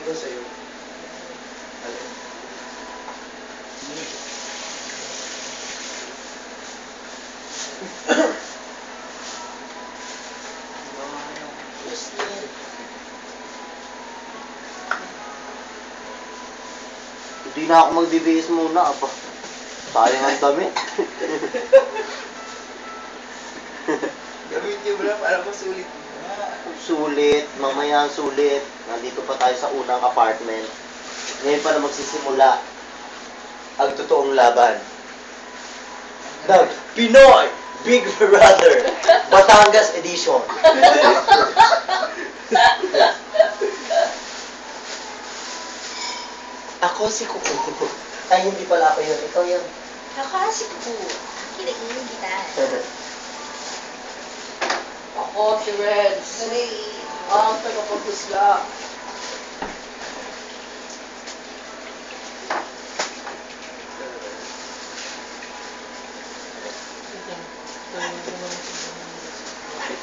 Ito sa'yo. Alin? Hindi na ako magbibihis muna, aba. Sayang ang damit. Gawin niyo bro, para masulit. Sulit, mamaya sulit. Nandito pa tayo sa unang apartment. Ngayon pa na magsisimula ang totoong laban. The Pinoy Big Brother Batangas Edition. Ako si Kuko. Ay, hindi pala ako yun. Ikaw yun. Ako si Kuko. Kinainin kita. Ako si Reds. Dali. Ang tagapagpusla.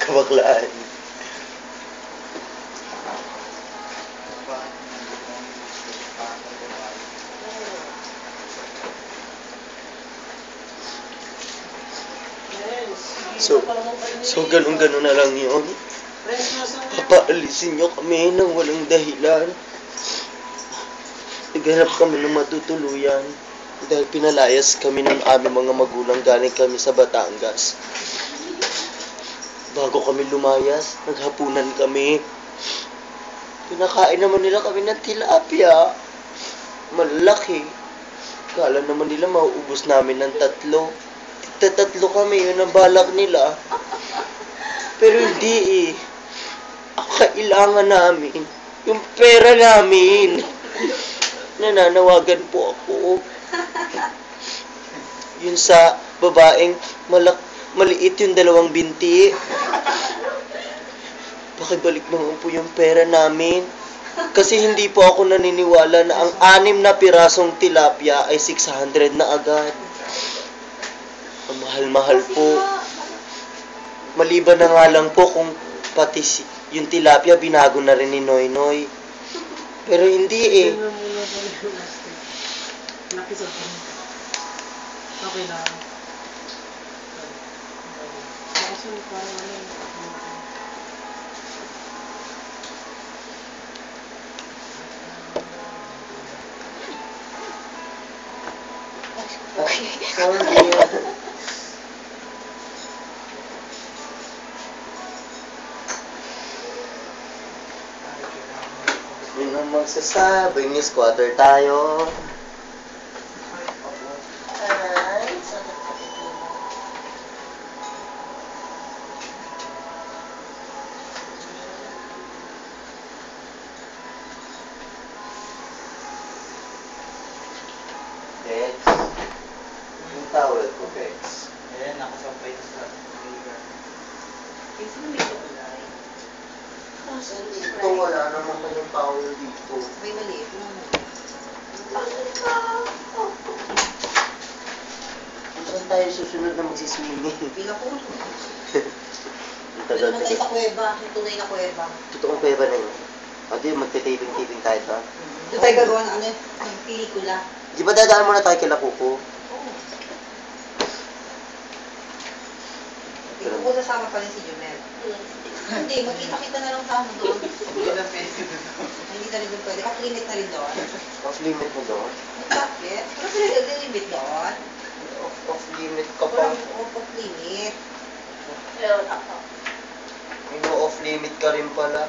Kabaklaan. So ganun-ganun na lang yun. Papaalisin nyo kami nang walang dahilan. Naghanap kami ng matutuluyan dahil pinalayas kami ng aming mga magulang galing kami sa Batangas. Bago kami lumayas, naghapunan kami. Pinakain naman nila kami ng tilapia. Malaki. Kala naman nila mauubos namin ng 3. Tatlo kami, yun ang balak nila. Pero hindi eh. Ang kailangan namin, yung pera namin. Nananawagan po ako. Yun sa babaeng maliit yung 2 binti. Pakibalik naman po yung pera namin. Kasi hindi po ako naniniwala na ang 6 na pirasong tilapia ay 600 na agad. Ang mahal-mahal po. Maliban na nga lang po kung pati yung tilapia binago na rin ni Noy Noy. Pero hindi eh. Okay na. Sorry. Yun ang magsasabing ni squatter tayo. Ay, sana kapito. Bex. Yung towel ko, Bex. Ayan, nakasampay na sa finger. Ito na may kulay. Asan yung Ito wala naman pa yung towel dito. May maliit mo. Saan tayo susunod na magsiswimming? Pila ko. Ang Ito naman tayo tagal-tagal. sa kuweba. Yung tunay na kuweba. Totoong kuweba na yun. O di, magte-taping-taping tayo ba? Ito tayo gagawa ng ano, ng pelikula. Di ba dadaan muna tayo kila Kuko? Oo. Hindi ko sasama pa rin si Jumel. Hindi, magkita-kita na lang sa amin doon. Hindi na pwede. Hindi na rin doon pwede. Off-limit na rin doon. Off-limit mo doon? Bakit? Ano sila limit doon? Off-limit ka pa. Walang off-limit. Meron ako. May off-limit ka rin pala.